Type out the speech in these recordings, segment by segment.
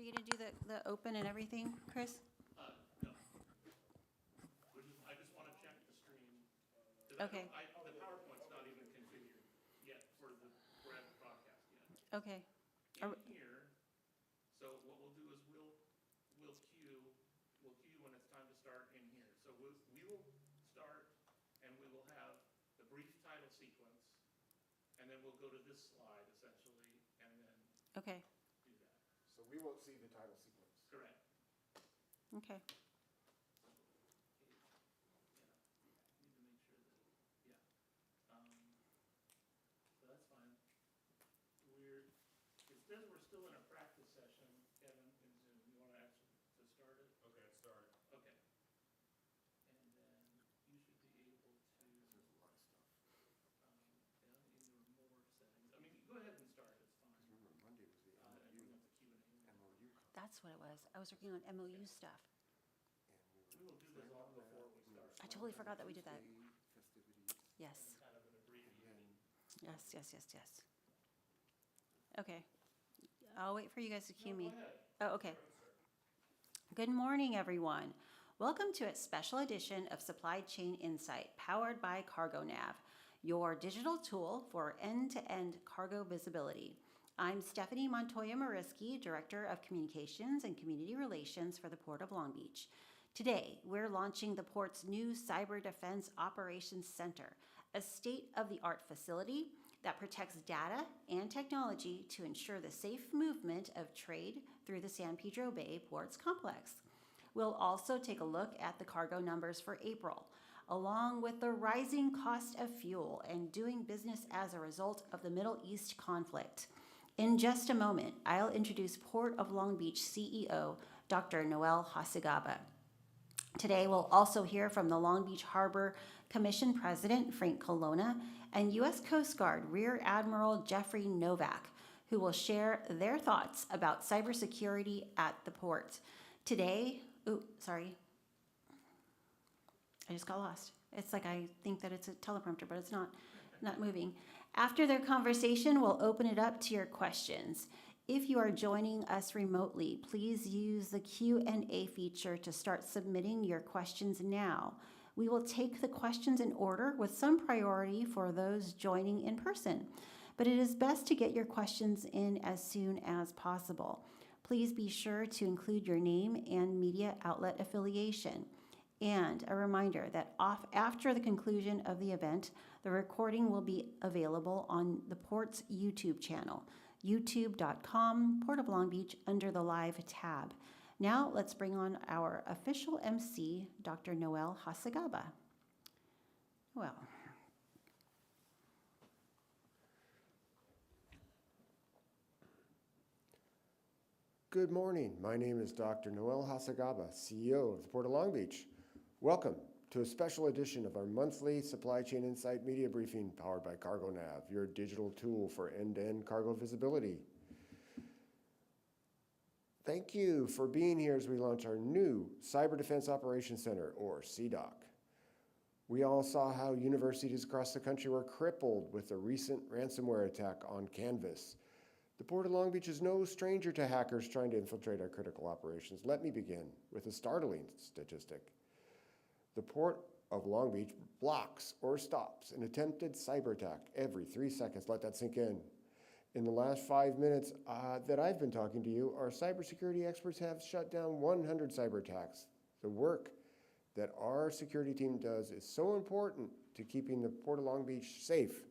Are you gonna do the open and everything, Chris? No. I just want to check the stream. 'Cause Okay. the PowerPoint's not even configured yet for the broadcast yet. Okay. In here, so what we'll do is we'll cue when it's time to start in here. So we will start and we will have the brief title sequence, and then we'll go to this slide essentially, and then Okay. do that. So we won't see the title sequence. Correct. Okay. Need to make sure that, yeah. So that's fine. It says we're still in a practice session, Kevin, in Zoom. You want to actually to start it? Okay, it's started. Okay. And then you should be able to, There's a lot of stuff. in your more settings. I mean, go ahead and start, it's fine. Remember, Monday was the And bring up the Q&A. MOU conference. That's what it was. I was working on MOU stuff. We will do this all before we start. I totally forgot that we did that. Festivities. Yes. Kind of an abbreviation. Yes. Okay. I'll wait for you guys to cue me. Go ahead. Oh, okay. Good morning, everyone. Welcome to a special edition of Supply Chain Insight, powered by CargoNav, your digital tool for end-to-end cargo visibility. I'm Stephanie Montoya-Mariski, Director of Communications and Community Relations for the Port of Long Beach. Today, we're launching the Port's new Cyber Defense Operations Center, a state-of-the-art facility that protects data and technology to ensure the safe movement of trade through the San Pedro Bay Ports complex. We'll also take a look at the cargo numbers for April, along with the rising cost of fuel and doing business as a result of the Middle East conflict. In just a moment, I'll introduce Port of Long Beach CEO, Dr. Noel Hasegaba. Today, we'll also hear from the Long Beach Harbor Commission President, Frank Colonna, and U.S. Coast Guard Rear Admiral Jeffrey Novak, who will share their thoughts about cybersecurity at the port. Today, I just got lost. It's like I think that it's a teleprompter, but it's not moving. After their conversation, we'll open it up to your questions. If you are joining us remotely, please use the Q&A feature to start submitting your questions now. We will take the questions in order with some priority for those joining in person, but it is best to get your questions in as soon as possible. Please be sure to include your name and media outlet affiliation. And a reminder that after the conclusion of the event, the recording will be available on the Port's YouTube channel, youtube.com, Port of Long Beach, under the Live tab. Now, let's bring on our official MC, Dr. Noel Hasegaba. Well. Good morning. My name is Dr. Noel Hasegaba, CEO of the Port of Long Beach. Welcome to a special edition of our monthly Supply Chain Insight media briefing powered by CargoNav, your digital tool for end-to-end cargo visibility. Thank you for being here as we launch our new Cyber Defense Operations Center, or CDOC. We all saw how universities across the country were crippled with the recent ransomware attack on Canvas. The Port of Long Beach is no stranger to hackers trying to infiltrate our critical operations. Let me begin with a startling statistic. The Port of Long Beach blocks or stops an attempted cyber attack every 3 seconds. Let that sink in. In the last 5 minutes that I've been talking to you, our cybersecurity experts have shut down 100 cyber attacks. The work that our security team does is so important to keeping the Port of Long Beach safe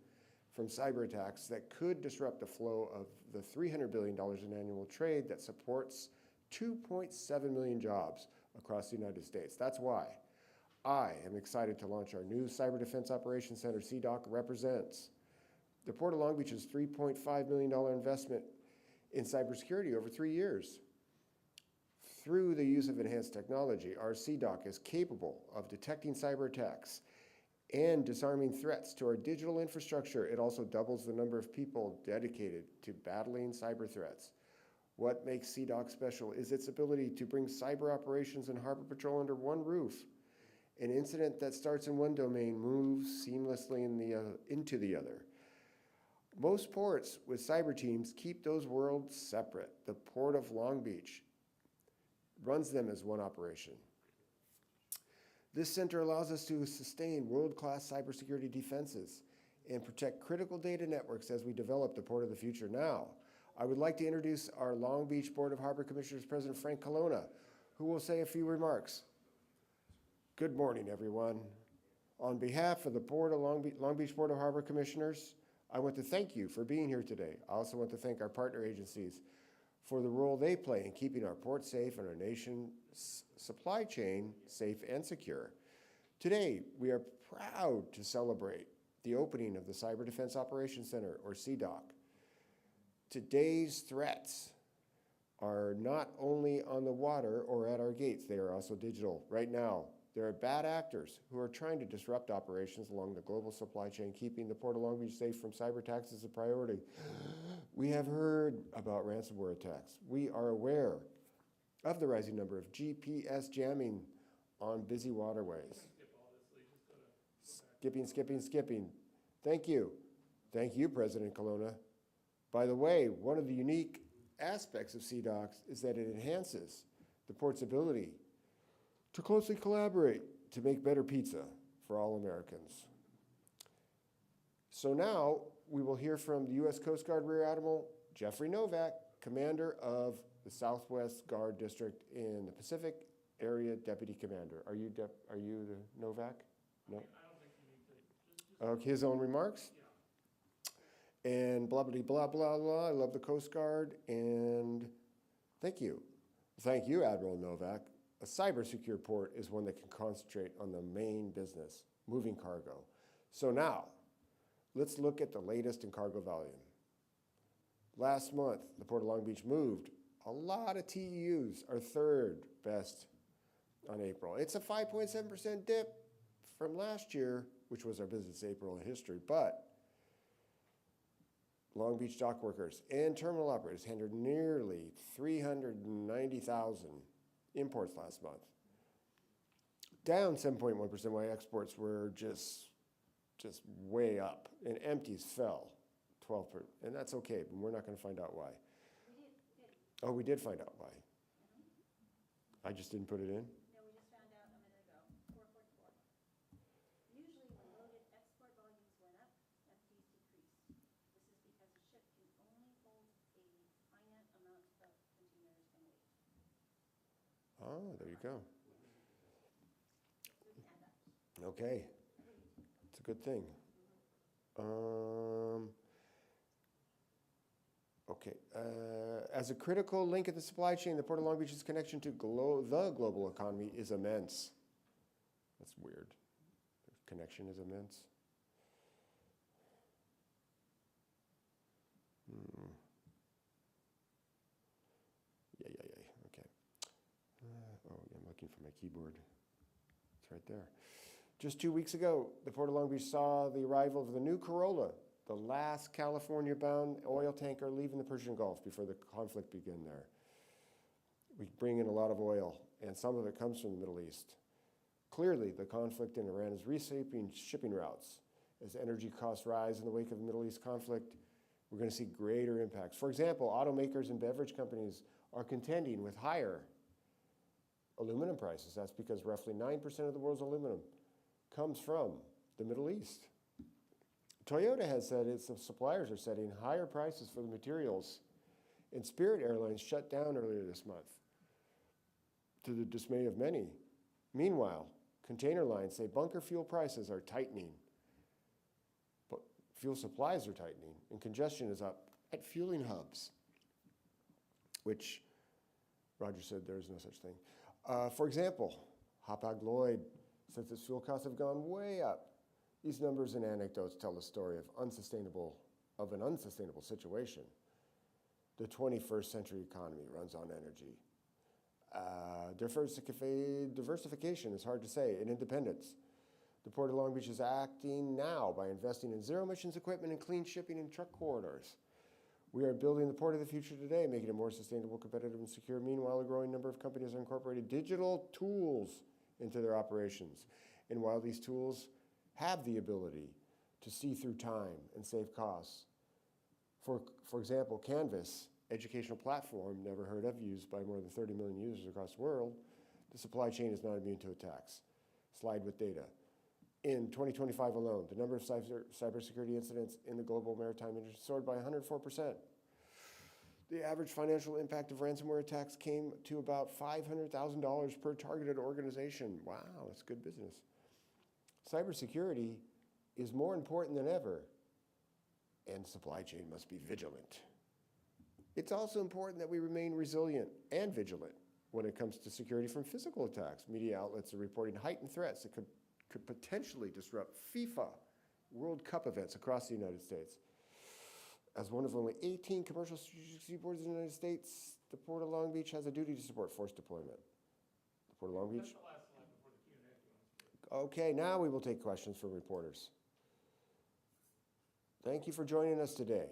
from cyber attacks that could disrupt the flow of the $300 billion in annual trade that supports 2.7 million jobs across the United States. That's why I am excited to launch our new Cyber Defense Operations Center. CDOC represents the Port of Long Beach's $3.5 million investment in cybersecurity over 3 years. Through the use of enhanced technology, our CDOC is capable of detecting cyber attacks and disarming threats to our digital infrastructure. It also doubles the number of people dedicated to battling cyber threats. What makes CDOC special is its ability to bring cyber operations and harbor patrol under one roof. An incident that starts in one domain moves seamlessly into the other. Most ports with cyber teams keep those worlds separate. The Port of Long Beach runs them as one operation. This center allows us to sustain world-class cybersecurity defenses and protect critical data networks as we develop the port of the future. Now, I would like to introduce our Long Beach Board of Harbor Commissioners President Frank Colonna, who will say a few remarks. Good morning, everyone. On behalf of the Long Beach Board of Harbor Commissioners, I want to thank you for being here today. I also want to thank our partner agencies for the role they play in keeping our port safe and our nation's supply chain safe and secure. Today, we are proud to celebrate the opening of the Cyber Defense Operations Center, or CDOC. Today's threats are not only on the water or at our gates, they are also digital. Right now, there are bad actors who are trying to disrupt operations along the global supply chain. Keeping the Port of Long Beach safe from cyber attacks is a priority. We have heard about ransomware attacks. We are aware of the rising number of GPS jamming on busy waterways. Skipping. Thank you. Thank you, President Colonna. By the way, one of the unique aspects of CDOCS is that it enhances the port's ability to closely collaborate to make better pizza for all Americans. So now we will hear from the U.S. Coast Guard Rear Admiral Jeffrey Novak, Commander of the Southwest Guard District in the Pacific Area Deputy Commander. Are you the Novak? No? I don't think you need to. His own remarks? Yeah. And blah, blah, blah, blah, blah. I love the Coast Guard, and thank you. Thank you, Admiral Novak. A cyber-secure port is one that can concentrate on the main business, moving cargo. So now, let's look at the latest in cargo volume. Last month, the Port of Long Beach moved a lot of TEUs, our third best on April. It's a 5.7% dip from last year, which was our busiest April in history, but Long Beach dock workers and terminal operators handled nearly 390,000 imports last month. Down 7.1%, while exports were just way up, and empties fell 12%, and that's okay, but we're not going to find out why. Oh, we did find out why. I just didn't put it in? No, we just found out a minute ago, 444. Usually when loaded export volumes went up, empties decreased. This is because a ship can only hold a finite amount of containers and weight. Oh, there you go. We can add that. Okay, it's a good thing. Okay, as a critical link in the supply chain, the Port of Long Beach's connection to the global economy is immense. That's weird. The connection is immense. Yeah, okay. I'm looking for my keyboard. It's right there. Just 2 weeks ago, the Port of Long Beach saw the arrival of the new Corolla, the last California-bound oil tanker leaving the Persian Gulf before the conflict began there. We bring in a lot of oil, and some of it comes from the Middle East. Clearly, the conflict in Iran is reshaping shipping routes. As energy costs rise in the wake of the Middle East conflict, we're going to see greater impacts. For example, automakers and beverage companies are contending with higher aluminum prices. That's because roughly 9% of the world's aluminum comes from the Middle East. Toyota has said its suppliers are setting higher prices for the materials, and Spirit Airlines shut down earlier this month, to the dismay of many. Meanwhile, container lines say bunker fuel prices are tightening, but fuel supplies are tightening, and congestion is up at fueling hubs, which Roger said there is no such thing. For example, Hapag-Lloyd says its fuel costs have gone way up. These numbers and anecdotes tell the story of an unsustainable situation. The 21st century economy runs on energy. Diversification is hard to say, and independence. The Port of Long Beach is acting now by investing in zero emissions equipment and clean shipping and truck corridors. We are building the port of the future today, making it more sustainable, competitive, and secure. Meanwhile, a growing number of companies have incorporated digital tools into their operations. And while these tools have the ability to see through time and save costs, For example, Canvas, educational platform never heard of, used by more than 30 million users across the world. The supply chain is not immune to attacks. Slide with data. In 2025 alone, the number of cybersecurity incidents in the global maritime industry soared by 104%. The average financial impact of ransomware attacks came to about $500,000 per targeted organization. Wow, that's good business. Cybersecurity is more important than ever, and supply chain must be vigilant. It's also important that we remain resilient and vigilant when it comes to security from physical attacks. Media outlets are reporting heightened threats that could potentially disrupt FIFA World Cup events across the United States. As one of only 18 commercial strategic seaports in the United States, the Port of Long Beach has a duty to support force deployment. The Port of Long Beach? That's the last slide before the Q&A if you want to. Okay, now we will take questions from reporters. Thank you for joining us today.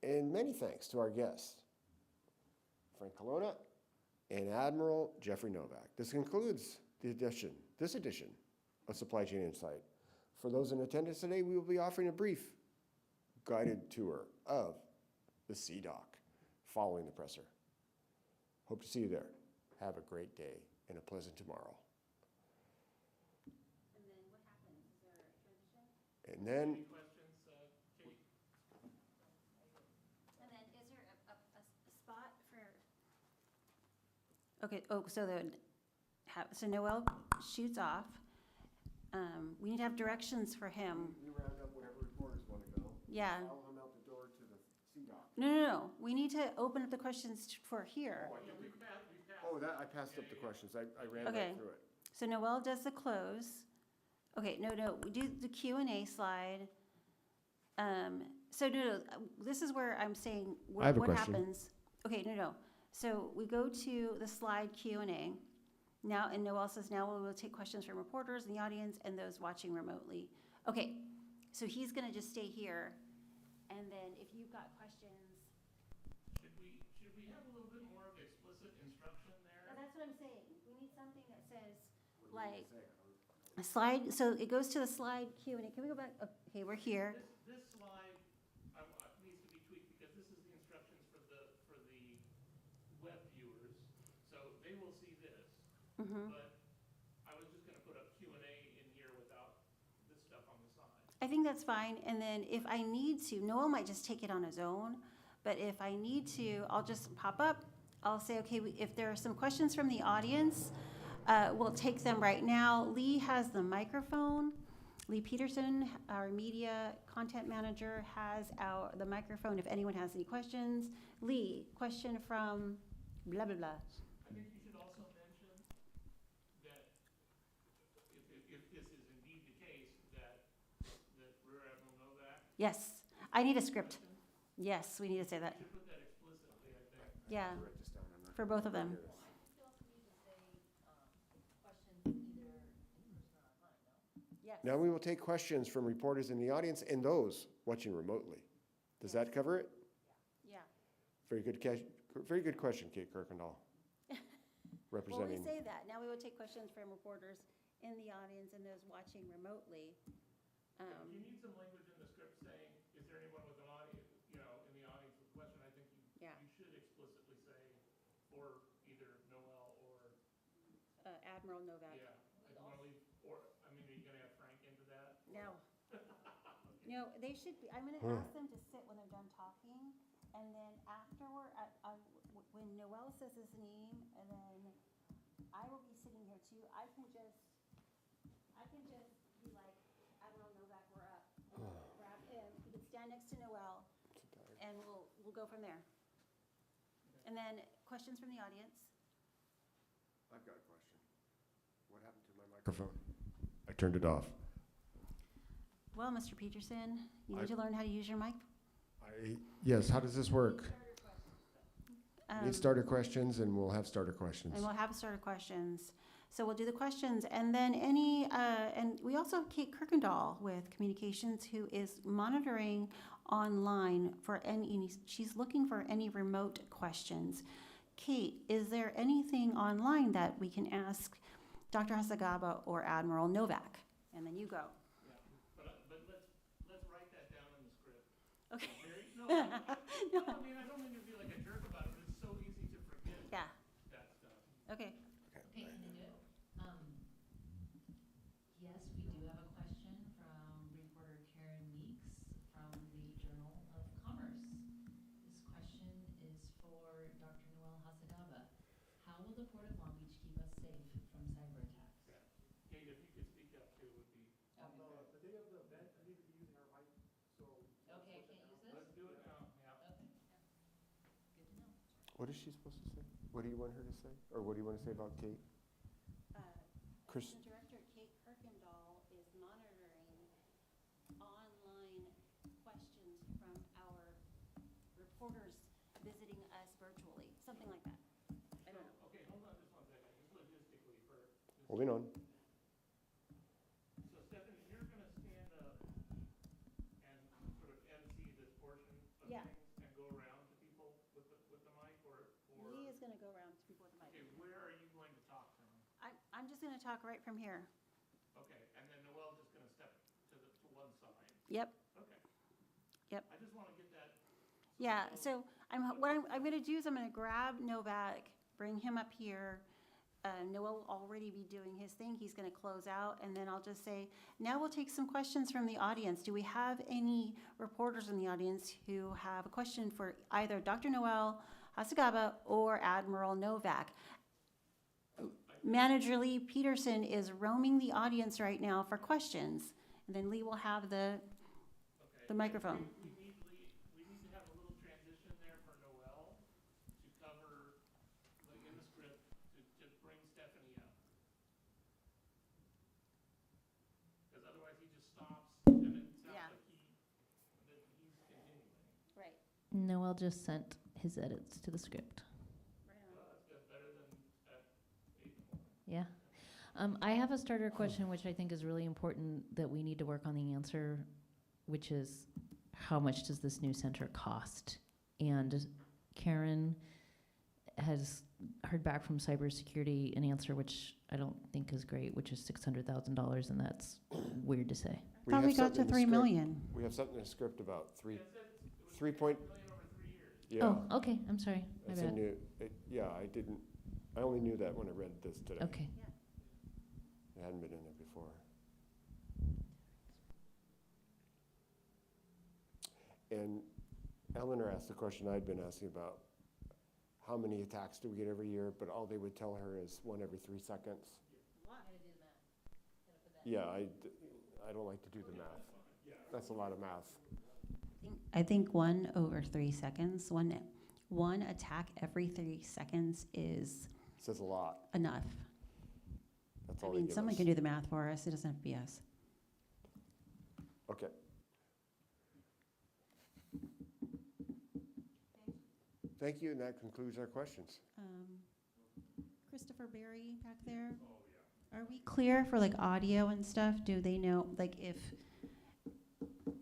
And many thanks to our guests, Frank Colonna and Admiral Jeffrey Novak. This concludes this edition of Supply Chain Insight. For those in attendance today, we will be offering a brief guided tour of the Sea Dock following the presser. Hope to see you there. Have a great day and a pleasant tomorrow. And then what happens? Is there a transition? And then Any questions, Kate? And then is there a spot for? Okay, so Noel shoots off. We need to have directions for him. you round up wherever reporters want to go. Yeah. Follow him out the door to the Sea Dock. No. We need to open up the questions for here. Yeah, we passed. I passed up the questions. I ran Okay. right through it. So Noel does the close. Okay, no, we do the Q&A slide. This is where I'm saying I have a what question. happens. Okay, no. So we go to the slide Q&A. Now, and Noel says, now we will take questions from reporters in the audience and those watching remotely. Okay, so he's gonna just stay here. And then if you've got questions. Should we have a little bit more of explicit instruction there? That's what I'm saying. We need something that says, like, a slide, so it goes to the slide Q&A. Can we go back? Okay, we're here. This slide needs to be tweaked because this is the instructions for the web viewers. So they will see this. Mhm. But I was just gonna put up Q&A in here without this stuff on the side. I think that's fine, and then if I need to, Noel might just take it on his own, but if I need to, I'll just pop up. I'll say, okay, if there are some questions from the audience, we'll take them right now. Lee has the microphone. Lee Peterson, our media content manager, has the microphone if anyone has any questions. Lee, question from blah, blah, blah. I think you should also mention that if this is indeed the case, that Rear Admiral Novak. Yes, I need a script. Yes, we need to say that. You should put that explicitly, I think. Yeah, Write this down. I'm not for both of them. gonna Yes. Now we will take questions from reporters in the audience and those watching remotely. Does that cover it? Yeah. Very good question, Kate Kirkendall. Well, we Representing. say that. Now we will take questions from reporters in the audience and those watching remotely. You need some language in the script saying, is there anyone with an audience, in the audience with a question? I think Yeah. you should explicitly say for either Noel or, Admiral Novak. yeah. I don't want to leave, are you going to add Frank into that? No. No, they should be, I'm gonna ask them to sit when they're done talking, and then afterward, when Noel says his name, and then I will be sitting here too, I can just be like, Admiral Novak, we're up, and I'll grab him, he can stand next to Noel, and we'll go from there. And then, questions from the audience? I've got a question. What happened to my microphone? I turned it off. Well, Mr. Peterson, you need to learn how to use your mic. Yes, how does this work? Um, Need starter questions, and we'll have starter questions. And we'll have starter questions. So we'll do the questions, and then and we also have Kate Kirkendall with Communications, who is monitoring online for she's looking for any remote questions. Kate, is there anything online that we can ask Dr. Hasagaba or Admiral Novak? And then you go. Yeah, but let's write that down in the script. Okay. No, I mean, I don't mean to be like a jerk about it, but it's so easy to forget Yeah, that stuff. okay. Okay, can I do it? Yes, we do have a question from reporter Karen Meeks from the Journal of Commerce. This question is for Dr. Noel Hasagaba. How will the Port of Long Beach keep us safe from cyber attacks? Yeah. Kate, if you could speak up too, would be, The day of the event, I need to be using our mic, so. Okay, I can't use this? let's do it now, yeah. Okay. Good to know. What is she supposed to say? What do you want her to say? Or what do you want to say about Kate? Chris, Assistant Director Kate Kirkendall is monitoring online questions from our reporters visiting us virtually, something like that. I don't know. Okay, hold on just one second, just logistically for. just- moving on. So Stephanie, you're gonna stand up and sort of MC this portion of Yeah. things and go around to people with the mic or, Lee is gonna go around to people with the okay, mic. where are you going to talk from? I'm just gonna talk right from here. Okay, and then Noel's just gonna step to one side. Yep, Okay. Yep. I just wanna get that. yeah, Noel- so what I'm gonna do is I'm gonna grab Novak, bring him up here. Noel will already be doing his thing, he's gonna close out, and then I'll just say, now we'll take some questions from the audience. Do we have any reporters in the audience who have a question for either Dr. Noel Hasagaba or Admiral Novak? Manager Lee Peterson is roaming the audience right now for questions, and then Lee will have the Okay. microphone. We need to have a little transition there for Noel to cover, like in the script, to bring Stephanie up. Because otherwise he just stops and it sounds Yeah. like he's continuing. Right. Noel just sent his edits to the script. Well, that's good, better than at 8 in the morning. Yeah. I have a starter question, which I think is really important that we need to work on the answer, which is how much does this new center cost? And Karen has heard back from cybersecurity an answer which I don't think is great, which is $600,000, and that's weird to say. We Thought have we got something to in the 3 script. million. We have something in the script about Yeah, three, it said it was 3 $3 point, million over 3 years. yeah. Oh, okay. I'm sorry. My It's a bad. new, yeah, I only knew that when I read this today. Okay. It hadn't been in there before. And Eleanor asked the question I'd been asking about, how many attacks do we get every year? But all they would tell her is one every 3 seconds. Yeah, I don't like to do the math. That's a lot of math. I think 1 over 3 seconds, one attack every 3 seconds is Says a lot. enough. That's I all they mean, give someone us. can do the math for us, it doesn't have to be us. Okay. Thank you, and that concludes our questions. Christopher Berry back there? Are we clear for like audio and stuff? Do they know, like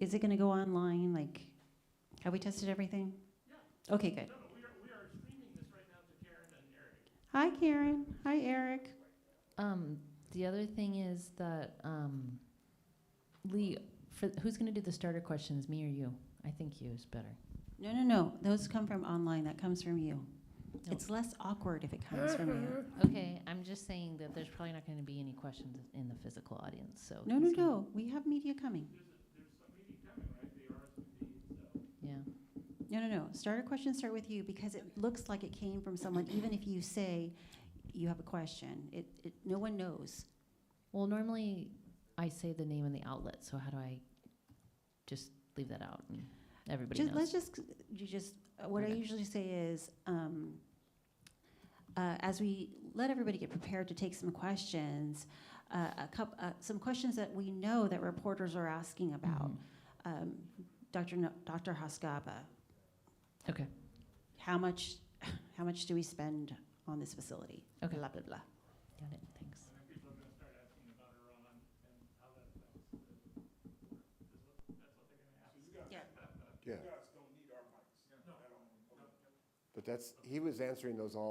is it gonna go online? Like, have we tested everything? Yeah. Okay, good. No, we are streaming this right now to Karen and Eric. Hi, Karen. Hi, Eric. The other thing is that Lee, who's going to do the starter questions, me or you? I think you is better. No. Those come from online. That comes from you. No. It's less awkward if it comes from you. Okay, I'm just saying that there's probably not going to be any questions in the physical audience. So No. he's gonna- We have media coming. There's some meeting coming, right? The RSVP, so. Yeah. No. Starter questions start with you because it looks like it came from someone, even if you say you have a question. No one knows. Well, normally I say the name and the outlet. So how do I just leave that out and everybody knows? What I Okay. usually say is, as we let everybody get prepared to take some questions, some questions that we know that reporters are asking about. Mhm. Dr. Hasagaba, Okay. how much do we spend on this facility? Okay. Blah, blah, blah. Got it. Thanks. And then people are gonna start asking about Iran and how that affects the, that's what they're gonna ask. Yeah. Yeah. You guys don't need our mics at all. But he was answering those all